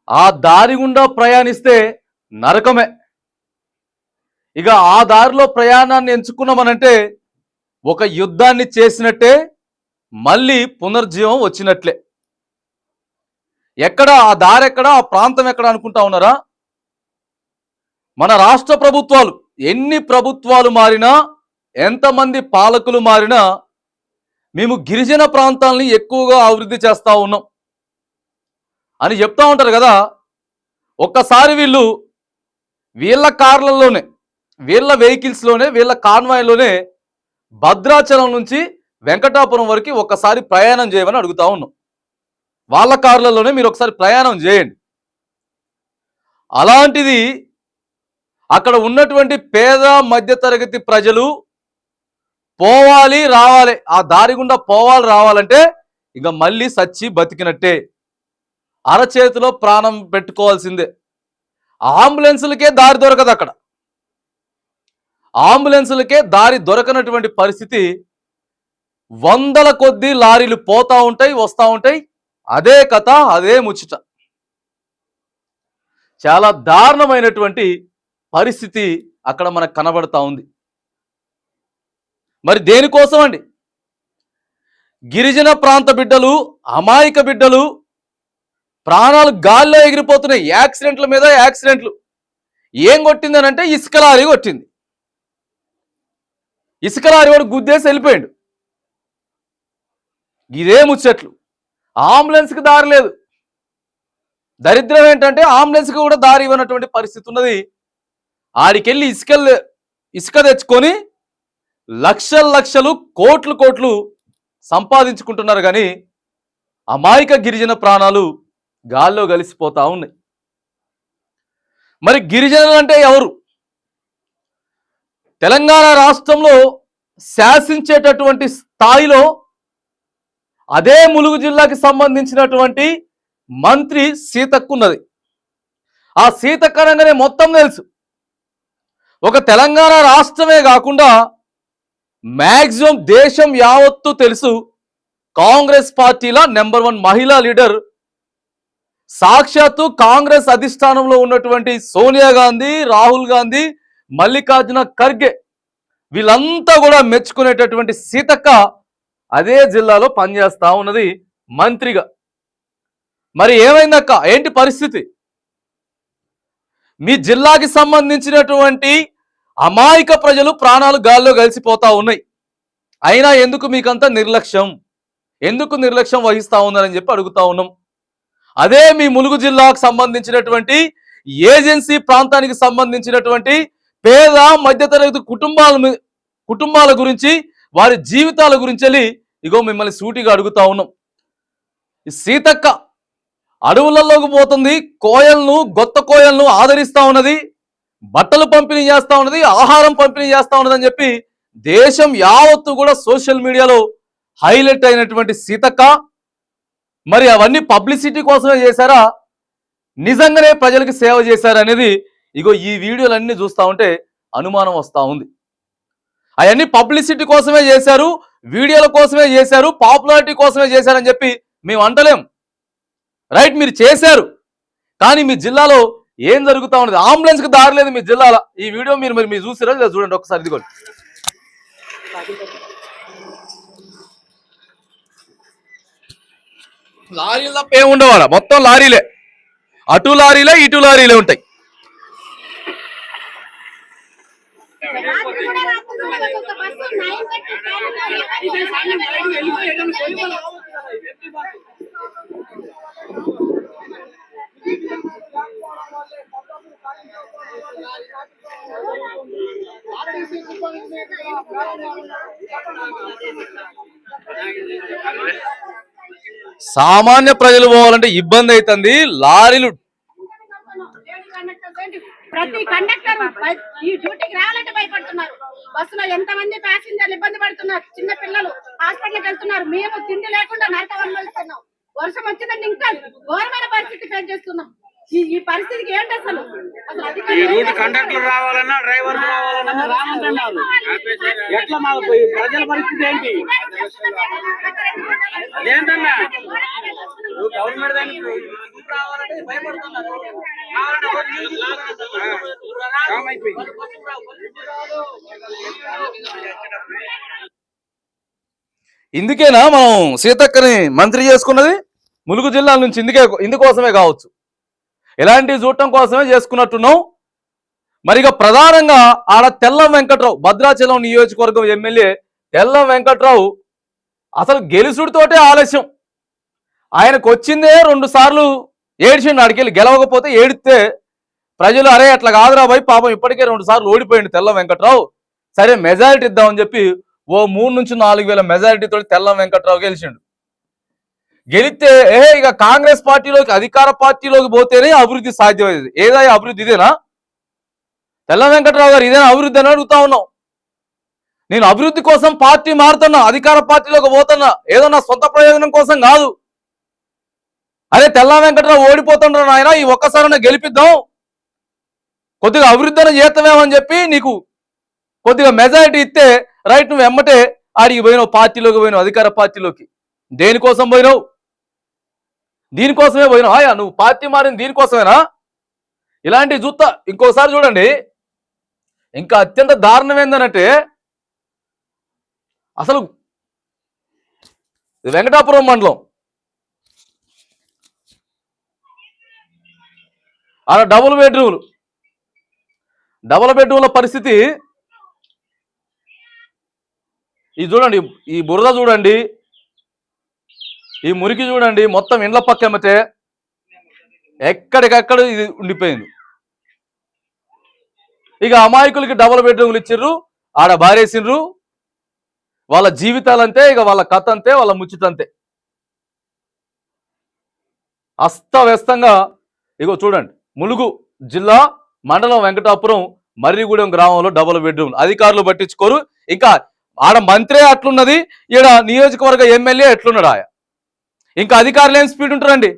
ఆ దారి గుండా ప్రయాణిస్తే నరకమే. ఇక ఆ దారిలో ప్రయాణాన్ని ఎంచుకున్నామనంటే ఒక యుద్ధాన్ని చేసినట్టే, మళ్ళీ పునర్జీవం వచ్చినట్లే. ఎక్కడ ఆ దారి, ఎక్కడ ఆ ప్రాంతం ఎక్కడ అనుకుంటా ఉన్నారా? మన రాష్ట్ర ప్రభుత్వాలు ఎన్ని ప్రభుత్వాలు మారినా, ఎంతమంది పాలకులు మారినా మేము గిరిజన ప్రాంతాలని ఎక్కువగా అభివృద్ధి చేస్తూ ఉన్నాం అని చెప్తా ఉంటారు కదా. ఒక్కసారి వీళ్ళ కార్లలోనే, వీళ్ళ వెహికల్స్లోనే, వీళ్ళ కాన్వాయ్లోనే భద్రాచలం నుంచి వెంకటాపురం వరకు ఒక్కసారి ప్రయాణం చేయమని అడుగుతా ఉన్నాం. వాళ్ళ కార్లలోనే మీరు ఒకసారి ప్రయాణం చేయండి. అలాంటిది అక్కడ ఉన్నటువంటి పేద మధ్యతరగతి ప్రజలు పోవాలి రావాలి, ఆ దారి గుండా పోవాలి రావాలంటే ఇక మళ్ళీ సచ్చి బతికినట్టే, అరచేతిలో ప్రాణం పెట్టుకోవాల్సిందే. అంబులెన్సులకే దారి దొరకదు. అక్కడ అంబులెన్సులకే దారి దొరకనటువంటి పరిస్థితి. వందల కొద్దీ లారీలు పోతా ఉంటాయి, వస్తూ ఉంటాయి. అదే కథ, అదే ముచ్చట. చాలా దారుణమైనటువంటి పరిస్థితి అక్కడ మనకు కనబడతా ఉంది. మరి దేనికోసం అండి? గిరిజన ప్రాంత బిడ్డలు, అమాయక బిడ్డలు ప్రాణాలు గాల్లో ఎగిరిపోతున్నాయి. యాక్సిడెంట్ల మీద యాక్సిడెంట్లు. ఏం కొట్టిందనంటే ఇసుక లారీ కొట్టింది. ఇసుక లారీ వాడు గుద్దేసి వెళ్ళిపోయాడు. ఇదే ముచ్చట్లు. అంబులెన్స్కి దారి లేదు. దరిద్రం ఏంటంటే అంబులెన్స్కి కూడా దారి ఇవ్వనటువంటి పరిస్థితి ఉన్నది. ఆడికెళ్ళి ఇసుక తెచ్చుకొని లక్షలు లక్షలు, కోట్లు కోట్లు సంపాదించుకుంటున్నారు. కానీ అమాయక గిరిజన ప్రాణాలు గాల్లో కలిసిపోతా ఉన్నాయి. మరి గిరిజనులు అంటే ఎవరు? తెలంగాణ రాష్ట్రంలో శాసించేటటువంటి స్థాయిలో అదే ములుగు జిల్లాకి సంబంధించినటువంటి మంత్రి సీతక్క ఉన్నది. ఆ సీతక్క అనగానే మొత్తం తెలుసు. ఒక తెలంగాణ రాష్ట్రమే కాకుండా మ్యాక్సిమం దేశం యావత్తు తెలుసు. కాంగ్రెస్ పార్టీల నెంబర్ 1 మహిళా లీడర్, సాక్షాత్తు కాంగ్రెస్ అధిష్టానంలో ఉన్నటువంటి సోనియా గాంధీ, రాహుల్ గాంధీ, మల్లికార్జున ఖర్గే వీళ్ళంతా కూడా మెచ్చుకునేటటువంటి సీతక్క అదే జిల్లాలో పనిచేస్తా ఉన్నది మంత్రిగా. మరి ఏమైందక్క? ఏంటి పరిస్థితి? మీ జిల్లాకి సంబంధించినటువంటి అమాయక ప్రజలు ప్రాణాలు గాల్లో కలిసిపోతా ఉన్నాయి. అయినా ఎందుకు మీకంత నిర్లక్ష్యం? ఎందుకు నిర్లక్ష్యం వహిస్తా ఉన్నారని చెప్పి అడుగుతా ఉన్నాం. అదే మీ ములుగు జిల్లాకు సంబంధించినటువంటి ఏజెన్సీ ప్రాంతానికి సంబంధించినటువంటి పేద మధ్యతరగతి కుటుంబాల గురించి, వారి జీవితాల గురించి ఇగో మిమ్మల్ని సూటిగా అడుగుతా ఉన్నాం. సీతక్క అడవులలోకి పోతుంది, గొత్త కోయలను ఆదరిస్తా ఉన్నది, బట్టలు పంపిణీ చేస్తా ఉన్నది, ఆహారం పంపిణీ చేస్తా ఉన్నదని చెప్పి దేశం యావత్తు కూడా సోషల్ మీడియాలో హైలైట్ అయినటువంటి సీతక్క మరి అవన్నీ పబ్లిసిటీ కోసమే చేశారా, నిజంగానే ప్రజలకు సేవ చేశారనేది ఇగో ఈ వీడియోలన్నీ చూస్తూ ఉంటే అనుమానం వస్తూ ఉంది. అవన్నీ పబ్లిసిటీ కోసమే చేశారు, వీడియోల కోసమే చేశారు, పాపులారిటీ కోసమే చేశారని చెప్పి మేము అంటలేం. రైట్, మీరు చేశారు. కానీ మీ జిల్లాలో ఏం జరుగుతూ ఉన్నది? అంబులెన్స్కి దారి లేదు మీ జిల్లాలో. ఈ వీడియో మీరు చూసిరా? చూడండి ఒకసారి. ఇదిగోండి, లారీలు తప్ప ఏముండవాడ, మొత్తం లారీలే. అటు లారీలే, ఇటు లారీలే ఉంటాయి. సామాన్య ప్రజలు పోవాలంటే ఇబ్బంది అవుతుంది. లారీలు ప్రతి కండక్టర్ ఈ డ్యూటీకి రావాలంటే భయపడుతున్నారు. బస్సులో ఎంతమంది ప్యాసింజర్లు ఇబ్బంది పడుతున్నారు. చిన్న పిల్లలు హాస్పిటల్కి వెళ్తున్నారు. మేము తిండి లేకుండా నరకం అనుభవిస్తున్నాం. వర్షం వచ్చిందంటే ఇంకా ఘోరమైన పరిస్థితి ఫేస్ చేస్తున్నాం. ఈ పరిస్థితికి ఏంటి అసలు అసలు ఈ అధికారులు రూట్ కండక్టర్ రావాలన్నా డ్రైవర్ రావాలన్నా రామంటున్నారు. ఎట్లా మా ప్రజల పరిస్థితి ఏంటి? అదేంటన్నా గవర్నమెంట్ దానికి రావాలంటే భయపడుతున్నారు. ఇందుకేనా మనం సీతక్కని మంత్రి చేసుకున్నది? ములుగు జిల్లా నుంచి ఇందుకోసమే కావచ్చు, ఇలాంటివి చూడటం కోసమే చేసుకున్నట్టున్నాం. మరిగా ప్రధానంగా ఆడ తెల్లం వెంకట్రావు, భద్రాచలం నియోజకవర్గం ఎమ్మెల్యే తెల్లం వెంకట్రావు అసలు గెలుసుడితోటే ఆలస్యం. ఆయనకు వచ్చిందే 2 సార్లు ఏడ్చిండు. అడికెళ్ళి గెలవకపోతే ఏడిస్తే ప్రజలు అరే అట్లా కాదురా భయ్, పాపం ఇప్పటికే 2 సార్లు ఓడిపోయింది తెల్లం వెంకట్రావు, సరే మెజారిటీ ఇద్దామని చెప్పి ఓ 3 నుంచి 4 వేల మెజారిటీతో తెల్లం వెంకట్రావు గెలిచిండు. గెలిస్తే ఇక కాంగ్రెస్ పార్టీలోకి, అధికార పార్టీలోకి పోతేనే అభివృద్ధి సాధ్యమయ్యేది. ఏదా అభివృద్ధి? ఇదేనా? తెల్లం వెంకట్రావు గారు ఇదేనా అభివృద్ధి అని అడుగుతా ఉన్నాం. నేను అభివృద్ధి కోసం పార్టీ మారుతున్నా, అధికార పార్టీలోకి పోతున్నా, ఏదో నా సొంత ప్రయోజనం కోసం కాదు. అరే తెల్లం వెంకట్రావు ఓడిపోతుండ్రు నాయన, ఈ ఒక్కసారైనా గెలిపిద్దాం, కొద్దిగా అభివృద్ధి అని చేస్తామేమని చెప్పి నీకు కొద్దిగా మెజారిటీ ఇస్తే రైట్ నువ్వు ఎమ్మటే ఆడికి పోయినావు, పార్టీలోకి పోయినావు, అధికార పార్టీలోకి. దేనికోసం పోయినావు? దీనికోసమే పోయినావు. నువ్వు పార్టీ మారింది దీనికోసమేనా? ఇలాంటివి చూస్తా. ఇంకోసారి చూడండి, ఇంకా అత్యంత దారుణం ఏందనంటే అసలు వెంకటాపురం మండలం ఆడ డబుల్ బెడ్రూమ్ల పరిస్థితి ఇది చూడండి. ఈ బురద చూడండి, ఈ మురికి చూడండి, మొత్తం ఇండ్ల పక్కమతే ఎక్కడికక్కడ ఇది ఉండిపోయింది. ఇక అమాయకులకి డబుల్ బెడ్రూమ్లు ఇచ్చిర్రు, ఆడ బారేసిండ్రు. వాళ్ళ జీవితాలంతే, ఇక వాళ్ళ కథ అంతే, వాళ్ళ ముచ్చితంతే. అస్తవ్యస్తంగా ఇగో చూడండి, ములుగు జిల్లా మండలం వెంకటాపురం మర్రిగూడెం గ్రామంలో డబుల్ బెడ్రూమ్లు. అధికారులు పట్టించుకోరు. ఇంకా ఆడ మంత్రే అట్లున్నది, ఈడ నియోజకవర్గ ఎమ్మెల్యే ఎట్లున్నాడు ఇంకా అధికారులు ఏం స్పీడ్ ఉంటారండి?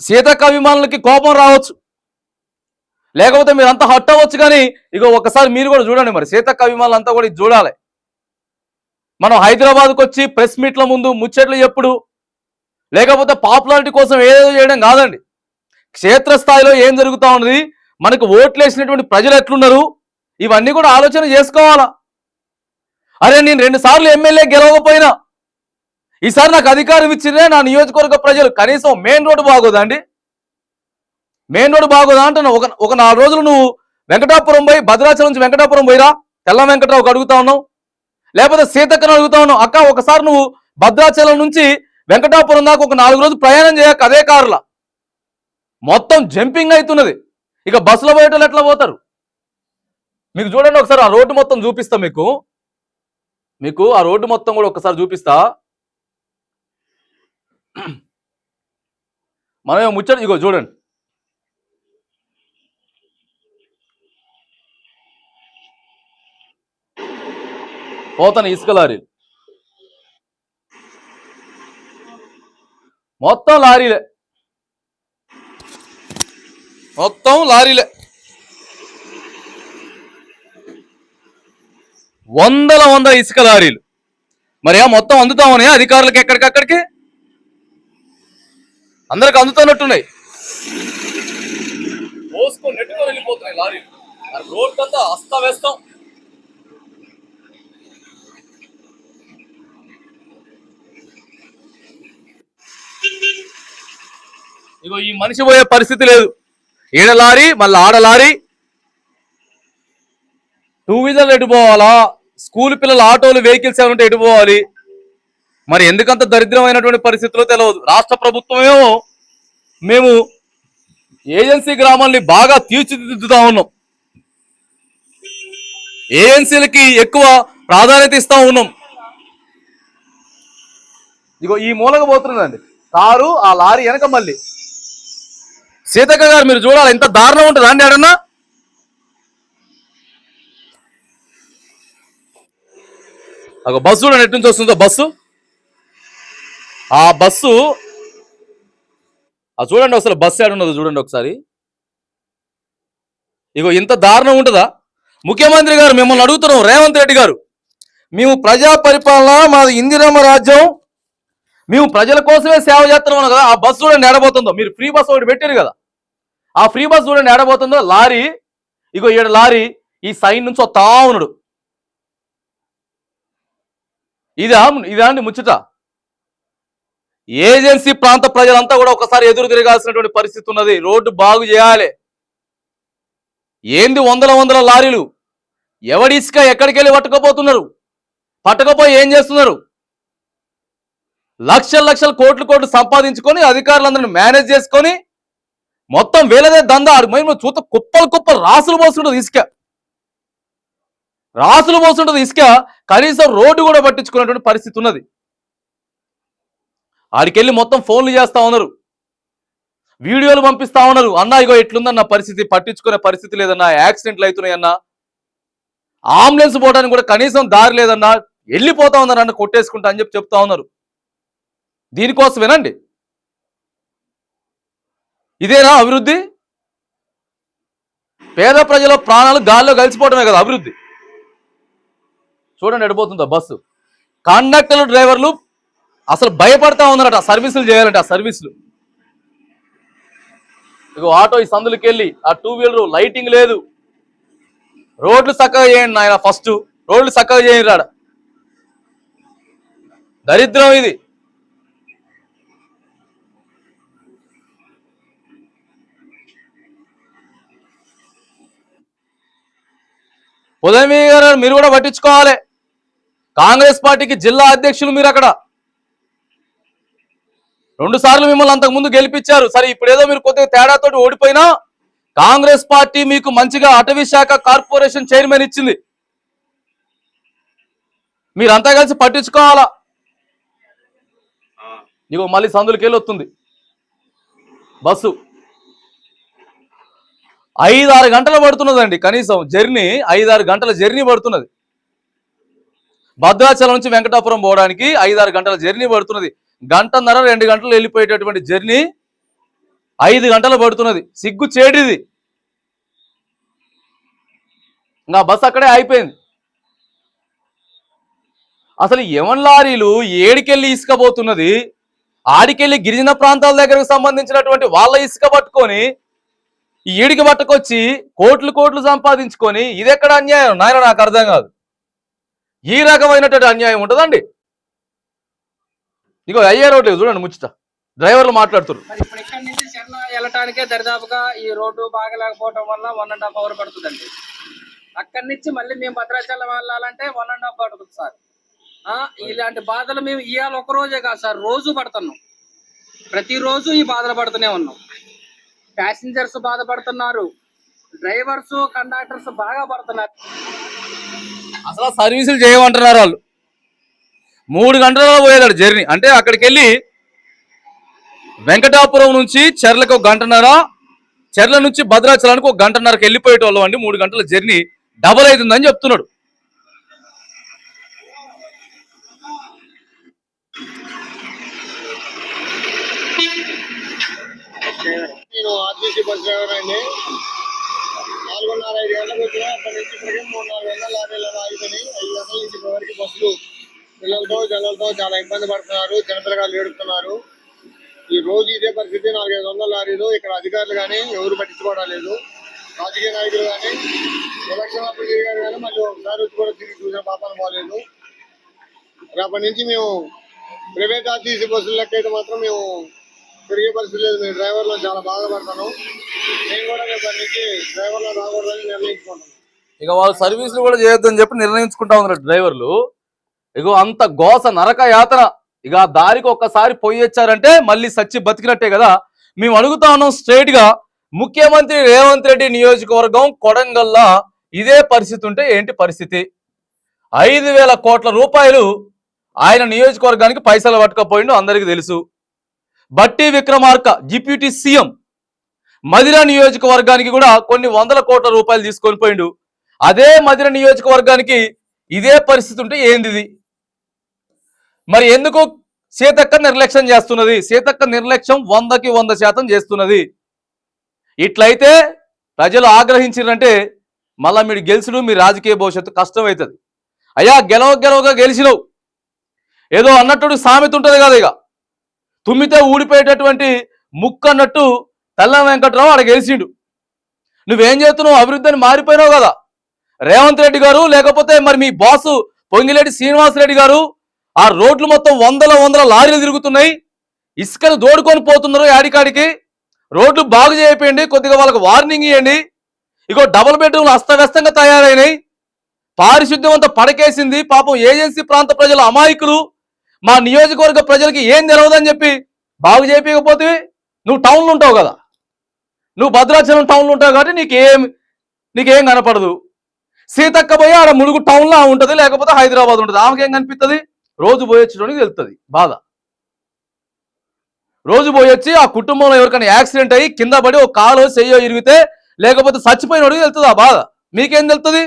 సీతక్క అభిమానులకి కోపం రావచ్చు, లేకపోతే మీరు అంతా హట్ అవ్వచ్చు, కానీ ఇగో ఒకసారి మీరు కూడా చూడండి. మరి సీతక్క అభిమానులు అంతా కూడా ఇది చూడాలి. మనం హైదరాబాద్కి వచ్చి ప్రెస్ మీట్ల ముందు ముచ్చట్లు ఎప్పుడు, లేకపోతే పాపులారిటీ కోసం ఏదో చేయడం కాదండి. క్షేత్రస్థాయిలో ఏం జరుగుతూ ఉన్నది, మనకు ఓట్లు వేసినటువంటి ప్రజలు ఎట్లున్నారు, ఇవన్నీ కూడా ఆలోచన చేసుకోవాలా. అరే నేను 2 సార్లు ఎమ్మెల్యే గెలవకపోయినా ఈసారి నాకు అధికారం ఇచ్చిందే నా నియోజకవర్గ ప్రజలు, కనీసం మెయిన్ రోడ్డు బాగోదా అండి? మెయిన్ రోడ్డు బాగోదా అంటున్నా. ఒక 4 రోజులు నువ్వు వెంకటాపురం పోయి, భద్రాచలం నుంచి వెంకటాపురం పోయిరా, తెల్లం వెంకటరావుకి అడుగుతా ఉన్నావు, లేకపోతే సీతక్కను అడుగుతా ఉన్నావు. అక్క ఒకసారి నువ్వు భద్రాచలం నుంచి వెంకటాపురం దాకా ఒక 4 రోజులు ప్రయాణం చేయక అదే కారులా మొత్తం జంపింగ్ అవుతున్నది. ఇక బస్సులో పోయేటోళ్ళు ఎట్లా పోతారు? మీకు చూడండి ఒకసారి ఆ రోడ్డు మొత్తం చూపిస్తా. మీకు ఆ రోడ్డు మొత్తం కూడా ఒకసారి చూపిస్తా. మనమే ముచ్చట ఇగో చూడండి, పోతాను ఇసుక లారీలు, మొత్తం లారీలే, వందల ఇసుక లారీలు. మరి మొత్తం అందుతామని అధికారులకి ఎక్కడికక్కడికి అందరికి అందుతున్నట్టున్నాయి. పోసుకొని నెట్టుకొని వెళ్ళిపోతున్నాయి లారీలు. రోడ్ అంతా అస్తవ్యస్తం. ఇగో ఈ మనిషి పోయే పరిస్థితి లేదు. ఈడ లారీ, మళ్ళీ ఆడ లారీ. 2 వీలర్లు ఎటు పోవాలా, స్కూల్ పిల్లలు ఆటోలు వెహికల్స్ ఏమంటే ఎటు పోవాలి? మరి ఎందుకంత దరిద్రమైనటువంటి పరిస్థితుల్లో తెలియదు. రాష్ట్ర ప్రభుత్వమేమో మేము ఏజెన్సీ గ్రామాల్ని బాగా తీర్చిదిద్దుతా ఉన్నాం, ఏజెన్సీలకి ఎక్కువ ప్రాధాన్యత ఇస్తా ఉన్నాం. ఇగో ఈ మూలక పోతుందండి కారు, ఆ లారీ వెనక మళ్ళీ. సీతక్క గారు మీరు చూడాలి, ఎంత దారుణం ఉంటుంది అండి. ఆడన్నా ఒక బస్సు చూడండి ఎటు నుంచి వస్తుందో బస్సు. ఆ అది చూడండి అసలు బస్సు యాడ్ ఉన్నది చూడండి ఒకసారి. ఇగో ఇంత దారుణం ఉంటుందా? ముఖ్యమంత్రి గారు మిమ్మల్ని అడుగుతున్నాం, రేవంత్ రెడ్డి గారు, మేము ప్రజా పరిపాలన, మాది ఇందిరమ్మ రాజ్యం, మేము ప్రజల కోసమే సేవ చేస్తున్నాం కదా. ఆ బస్సు చూడండి ఏడబోతుందో. మీరు ఫ్రీ బస్ ఒకటి పెట్టారు కదా, ఆ ఫ్రీ బస్ చూడండి ఏడబోతుందో. లారీ, ఇగో ఈడ లారీ ఈ సైడ్ నుంచి వస్తా ఉన్నాడు. ఇదా అండి ముచ్చట? ఏజెన్సీ ప్రాంత ప్రజలంతా కూడా ఒకసారి ఎదురు తిరగాల్సినటువంటి పరిస్థితి ఉన్నది. రోడ్డు బాగు చేయాలి. ఏంది వందల లారీలు? ఎవడి ఇసుక ఎక్కడికి వెళ్ళి పట్టుకపోతున్నారు? పట్టకపోయి ఏం చేస్తున్నారు? లక్షల కోట్లు సంపాదించుకొని అధికారులందరినీ మేనేజ్ చేసుకొని మొత్తం వేలదే దందా. మేము చూత కుప్పలు రాసులు పోస్తుంటది ఇసుక. కనీసం రోడ్డు కూడా పట్టించుకున్నటువంటి పరిస్థితి ఉన్నది. ఆడికెళ్ళి మొత్తం ఫోన్లు చేస్తా ఉన్నారు, వీడియోలు పంపిస్తా ఉన్నారు. అన్నా ఇగో ఎట్లుందన్న పరిస్థితి, పట్టించుకునే పరిస్థితి లేదన్నా, యాక్సిడెంట్లు అవుతున్నాయన్నా, అంబులెన్స్ పోవడానికి కూడా కనీసం దారి లేదన్నా, వెళ్ళిపోతా ఉన్నారన్న కొట్టేసుకుంటా అని చెప్తా ఉన్నారు. దీనికోసమేనండి? ఇదేనా అభివృద్ధి? పేద ప్రజల ప్రాణాలు గాల్లో కలిసిపోవడమే కదా అభివృద్ధి. చూడండి ఎడిపోతుందో బస్సు. కండక్టర్లు, డ్రైవర్లు అసలు భయపడతా ఉన్నారట సర్వీసులు చేయాలంటే. ఆ సర్వీసులు ఇగో ఆటో ఈ సందులకి వెళ్ళి, ఆ 2 వీలర్ లైటింగ్ లేదు. రోడ్లు చక్కగా చేయండి నాయన, ఫస్ట్ రోడ్లు చక్కగా చేయండి రాడ. దరిద్రం ఇది. ఉదయం గారు మీరు కూడా పట్టించుకోవాలి. కాంగ్రెస్ పార్టీకి జిల్లా అధ్యక్షులు మీరు. అక్కడ 2 సార్లు మిమ్మల్ని అంతకుముందు గెలిపించారు. సరే ఇప్పుడు ఏదో మీరు కొద్దిగా తేడాతోటి ఓడిపోయినా కాంగ్రెస్ పార్టీ మీకు మంచిగా అటవీ శాఖ కార్పొరేషన్ చైర్మన్ ఇచ్చింది. మీరంతా కలిసి పట్టించుకోవాలా. ఇగో మళ్ళీ సందులకి వెళ్ళి వస్తుంది బస్సు. 5-6 గంటలు పడుతున్నదండి కనీసం జర్నీ. 5-6 గంటల జర్నీ పడుతున్నది. భద్రాచలం నుంచి వెంకటాపురం పోవడానికి 5-6 గంటల జర్నీ పడుతున్నది. 1.5-2 గంటలు వెళ్ళిపోయేటటువంటి జర్నీ 5 గంటలు పడుతున్నది. సిగ్గు చేడిది. నా బస్సు అక్కడే అయిపోయింది. అసలు ఎవన్ లారీలు ఏడికెళ్ళి ఇసుక పోతున్నది? ఆడికెళ్ళి గిరిజన ప్రాంతాల దగ్గరకు సంబంధించినటువంటి వాళ్ళ ఇసుక పట్టుకొని ఈ ఏడికి పట్టుకొచ్చి కోట్లు సంపాదించుకొని, ఇదెక్కడ అన్యాయం నాయన? నాకు అర్థం కాదు. ఈ రకమైనటువంటి అన్యాయం ఉంటుందండి. ఇగో అయ్యే రోడ్లు చూడండి ముచ్చట. డ్రైవర్లు మాట్లాడుతున్నారు. ఇప్పుడు ఇక్కడ నుంచి చెర్ల వెళ్ళటానికే దరిదాపుగా ఈ రోడ్డు బాగలేకపోవడం వల్ల 1.5 అవర్ పడుతుందండి. అక్కడి నుంచి మళ్ళీ మేము భద్రాచలం వెళ్ళాలంటే 1.5 పడుతుంది సార్. ఇలాంటి బాధలు మేము ఇవాళ ఒక రోజే కాదు సార్, రోజు పడుతున్నాం. ప్రతిరోజు ఈ బాధలు పడుతూనే ఉన్నాం. ప్యాసింజర్స్ బాధపడుతున్నారు, డ్రైవర్స్, కండక్టర్స్ బాగా పడుతున్నారు. అసలు సర్వీసులు చేయమంటున్నారు వాళ్ళు. 3 గంటలలో పోయేదాడు జర్నీ. అంటే అక్కడికి వెళ్ళి వెంకటాపురం నుంచి చెర్లకు 1 గంటన్నర, చెర్ల నుంచి భద్రాచలానికి 1 గంటన్నరకు వెళ్ళిపోయేటోళ్ళం అండి. 3 గంటల జర్నీ డబల్ అవుతుందని చెప్తున్నాడు. నేను ఆర్టీసీ బస్ డ్రైవర్ అండి. 4:30-5 గంటలకు వచ్చినా అక్కడి నుంచి ఇప్పటికే 3-4 గంటల లారీలలో ఆగిపోయి 5 గంటల నుంచి ఇప్పటివరకు బస్సులు పిల్లలతో జనాలతో చాలా ఇబ్బంది పడుతున్నారు. చిన్నపిల్లగాళ్ళు ఏడుస్తున్నారు. ఈ రోజు ఇదే పరిస్థితి. 400-500 లారీలు. ఇక్కడ అధికారులు కానీ ఎవరు పట్టించుకోవడం లేదు. రాజకీయ నాయకులు కానీ ఎలక్షన్ అప్పుడు తిరిగారు కానీ మళ్ళీ ఒకసారి వచ్చి కూడా తిరిగి చూసిన పాపాలు పోలేదు. రేపటి నుంచి మేము ప్రైవేట్ ఆర్టీసీ బస్సుల లెక్క అయితే మాత్రం మేము తిరిగే పరిస్థితి లేదు. మేము డ్రైవర్లో చాలా బాధపడతాను. మేము కూడా రేపటి నుంచి డ్రైవర్లో రాకూడదని నిర్ణయించుకుంటున్నాం. ఇక వాళ్ళు సర్వీసులు కూడా చేయొద్దని చెప్పి నిర్ణయించుకుంటా ఉన్నారు డ్రైవర్లు. ఇగో అంత గోస నరక యాతన. ఇక దారికి ఒక్కసారి పోయొచ్చారంటే మళ్ళీ సచ్చి బతికినట్టే కదా. మేము అడుగుతా ఉన్నాం స్ట్రైట్ గా, ముఖ్యమంత్రి రేవంత్ రెడ్డి నియోజకవర్గం కొడంగల్లా ఇదే పరిస్థితి ఉంటే ఏంటి పరిస్థితి? 5,000 కోట్ల రూపాయలు ఆయన నియోజకవర్గానికి పైసలు పట్టుకపోయిండు, అందరికీ తెలుసు. బట్టి విక్రమార్క డిప్యూటీ సీఎం మధిర నియోజకవర్గానికి కూడా కొన్ని 100 కోట్ల రూపాయలు తీసుకొని పోయిండు. అదే మధిర నియోజకవర్గానికి ఇదే పరిస్థితి ఉంటే ఏంది? మరి ఎందుకు సీతక్క నిర్లక్ష్యం చేస్తున్నది. సీతక్క నిర్లక్ష్యం 100కి 100% చేస్తున్నది. ఇట్లయితే ప్రజలు ఆగ్రహించారంటే మళ్ళా మీరు గెలుచుడు మీ రాజకీయ భవిష్యత్తు కష్టమవుతుంది. అయ్యా గెలవగా గెలిచినవు ఏదో అన్నట్టు సామెత ఉంటుంది కదా, ఇక తుమ్మితే ఊడిపోయేటటువంటి ముక్కు అన్నట్టు తెల్ల వెంకట్రావు ఆడ గెలిచిండు. నువ్వేం చేస్తున్నావు? అభివృద్ధి అని మారిపోయినావు కదా. రేవంత్ రెడ్డి గారు లేకపోతే మరి మీ బాసు పొంగిరెడ్డి శ్రీనివాసరెడ్డి గారు ఆ రోడ్లు మొత్తం వందల లారీలు తిరుగుతున్నాయి. ఇసుకను దోడుకొని పోతున్నారు యాడికాడికి. రోడ్లు బాగు చేయకండి, కొద్దిగా వాళ్ళకి వార్నింగ్ ఇవ్వండి. ఇగో డబుల్ బెడ్రూమ్లు అస్తవ్యస్తంగా తయారైనాయి. పారిశుద్ధ్యం అంతా పడకేసింది. పాపం ఏజెన్సీ ప్రాంత ప్రజల అమాయకులు, మా నియోజకవర్గ ప్రజలకి ఏం తెలవదని చెప్పి బాగు చేయకపోతే నువ్వు టౌన్లో ఉంటావు కదా, నువ్వు భద్రాచలం టౌన్లో ఉంటావు కాబట్టి నీకేం కనపడదు. సీతక్క పోయి ఆడ ములుగు టౌన్లో ఉంటుంది, లేకపోతే హైదరాబాద్ ఉంటుంది. ఆమెకేం కనిపిస్తుంది? రోజు పోయొచ్చడానికి వెళ్తుంది బాధ. రోజు పోయొచ్చి ఆ కుటుంబంలో ఎవరికైనా యాక్సిడెంట్ అయ్యి కింద పడి ఒక కాలు చెయ్యో ఇరిగితే లేకపోతే చచ్చిపోయినోడికి వెళ్తుంది ఆ బాధ. మీకేం తెలుస్తుంది?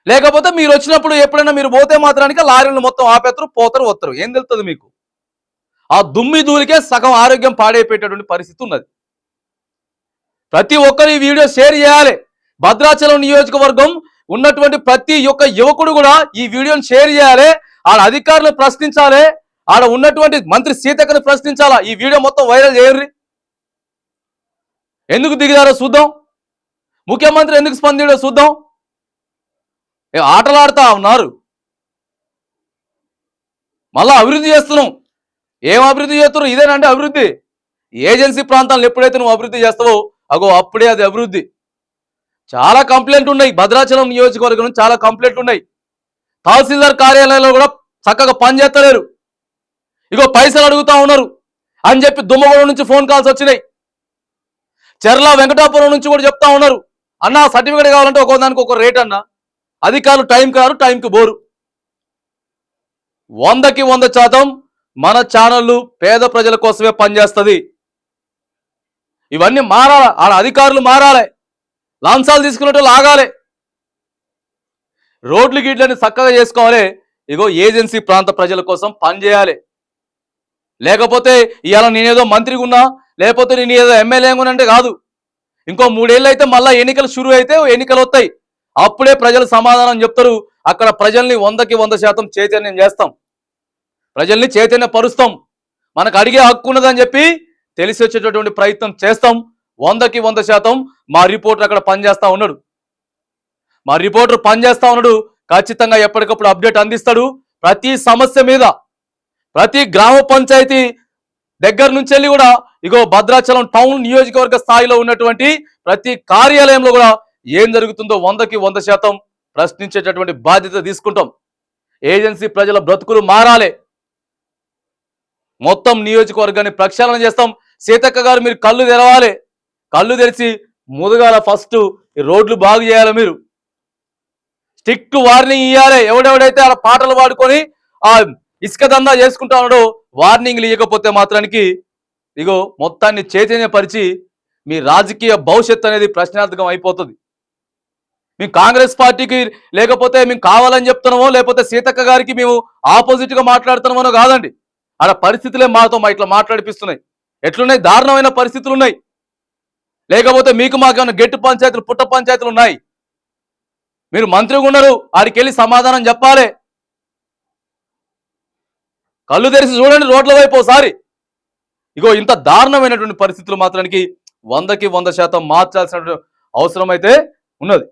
లేకపోతే మీరు వచ్చినప్పుడు ఎప్పుడైనా మీరు పోతే మాత్రానికి లారీలు మొత్తం ఆపేస్తారు, పోతారు, వస్తారు. ఏం తెలుస్తుంది మీకు? ఆ దుమ్మి ధూళికే సగం ఆరోగ్యం పాడైపోయేటటువంటి పరిస్థితి ఉన్నది. ప్రతి ఒక్కరు ఈ వీడియో షేర్ చేయాలి. భద్రాచలం నియోజకవర్గం ఉన్నటువంటి ప్రతి ఒక్క యువకుడు కూడా ఈ వీడియోని షేర్ చేయాలి. ఆడ అధికారులను ప్రశ్నించాలి, ఆడ ఉన్నటువంటి మంత్రి సీతక్కను ప్రశ్నించాలా. ఈ వీడియో మొత్తం వైరల్ చేయర్రి. ఎందుకు దిగిదారో చూద్దాం, ముఖ్యమంత్రి ఎందుకు స్పందించో చూద్దాం. ఆటలాడుతా ఉన్నారు. మళ్ళా అభివృద్ధి చేస్తున్నాం. ఏం అభివృద్ధి చేస్తున్నారు? ఇదేనంటే అభివృద్ధి. ఏజెన్సీ ప్రాంతాలను ఎప్పుడైతే నువ్వు అభివృద్ధి చేస్తావో అగో అప్పుడే అది అభివృద్ధి. చాలా కంప్లైంట్ ఉన్నాయి. భద్రాచలం నియోజకవర్గం నుంచి చాలా కంప్లైంట్లు ఉన్నాయి. తహసీల్దార్ కార్యాలయంలో కూడా చక్కగా పనిచేస్తలేరు. ఇగో పైసలు అడుగుతా ఉన్నారు అని చెప్పి దుమ్మగూడ నుంచి ఫోన్ కాల్స్ వచ్చినాయి. చెర్ల వెంకటాపురం నుంచి కూడా చెప్తా ఉన్నారు, అన్న సర్టిఫికేట్ కావాలంటే ఒక్కోదానికి ఒక రేట్ అన్న. అధికారులు టైంకి రారు, టైంకి బోరు. 100కి 100% మన ఛానళ్ళు పేద ప్రజల కోసమే పనిచేస్తుంది. ఇవన్నీ మారాలి. ఆడ అధికారులు మారాలి, లాంఛాలు తీసుకున్నట్టు ఆగాలి, రోడ్లు గిడ్లని చక్కగా చేసుకోవాలి. ఇగో ఏజెన్సీ ప్రాంత ప్రజల కోసం పనిచేయాలి. లేకపోతే ఇవాళ నేనేదో మంత్రిగా ఉన్నా, లేకపోతే నేను ఏదో ఎమ్మెల్యేగా ఉన్నా కాదు. ఇంకో 3 ఏళ్ళు అయితే మళ్ళీ ఎన్నికలు షురు అయితే ఎన్నికలు వస్తాయి. అప్పుడే ప్రజలు సమాధానం చెప్తారు. అక్కడ ప్రజల్ని 100కి 100% చైతన్యం చేస్తాం, ప్రజల్ని చైతన్యపరుస్తాం. మనకు అడిగే హక్కు ఉన్నదని చెప్పి తెలిసి వచ్చేటటువంటి ప్రయత్నం చేస్తాం. 100కి 100% మా రిపోర్టర్ అక్కడ పనిచేస్తా ఉన్నాడు. మా రిపోర్టర్ పనిచేస్తా ఉన్నాడు. ఖచ్చితంగా ఎప్పటికప్పుడు అప్డేట్ అందిస్తాడు. ప్రతి సమస్య మీద, ప్రతి గ్రామ పంచాయతీ దగ్గర నుంచి వెళ్ళి కూడా ఇగో భద్రాచలం టౌన్ నియోజకవర్గ స్థాయిలో ఉన్నటువంటి ప్రతి కార్యాలయంలో కూడా ఏం జరుగుతుందో 100కి 100% ప్రశ్నించేటటువంటి బాధ్యత తీసుకుంటాం. ఏజెన్సీ ప్రజల బ్రతుకులు మారాలి. మొత్తం నియోజకవర్గాన్ని ప్రక్షాళన చేస్తాం. సీతక్క గారు మీరు కళ్ళు తెరవాలి. కళ్ళు తెరిచి ముదుగాల ఫస్ట్ రోడ్లు బాగు చేయాలి. మీరు స్ట్రిక్ట్ వార్నింగ్ ఇవ్వాలి. ఎవడెవడైతే అలా పాటలు పాడుకొని ఆ ఇసుక దందా చేసుకుంటా ఉన్నాడో వార్నింగ్లు ఇవ్వకపోతే మాత్రానికి ఇగో మొత్తాన్ని చైతన్యపరిచి మీ రాజకీయ భవిష్యత్తు అనేది ప్రశ్నార్థకం అయిపోతుంది. మేము కాంగ్రెస్ పార్టీకి లేకపోతే మేము కావాలని చెప్తున్నామో, లేకపోతే సీతక్క గారికి మేము ఆపోజిట్ గా మాట్లాడుతున్నామో కాదండి. ఆడ పరిస్థితులే మాతో ఇట్లా మాట్లాడిపిస్తున్నాయి. ఎట్లున్నాయి? దారుణమైన పరిస్థితులు ఉన్నాయి. లేకపోతే మీకు మాకేమైనా గెట్టు పంచాయతీలు, పుట్ట పంచాయతీలు ఉన్నాయి. మీరు మంత్రిగా ఉన్నారు, ఆడికి వెళ్ళి సమాధానం చెప్పాలి. కళ్ళు తెరిచి చూడండి రోడ్ల వైపు ఒకసారి. ఇగో ఇంత దారుణమైనటువంటి పరిస్థితులు మాత్రానికి 100కి 100% మార్చాల్సిన అవసరం అయితే ఉన్నది.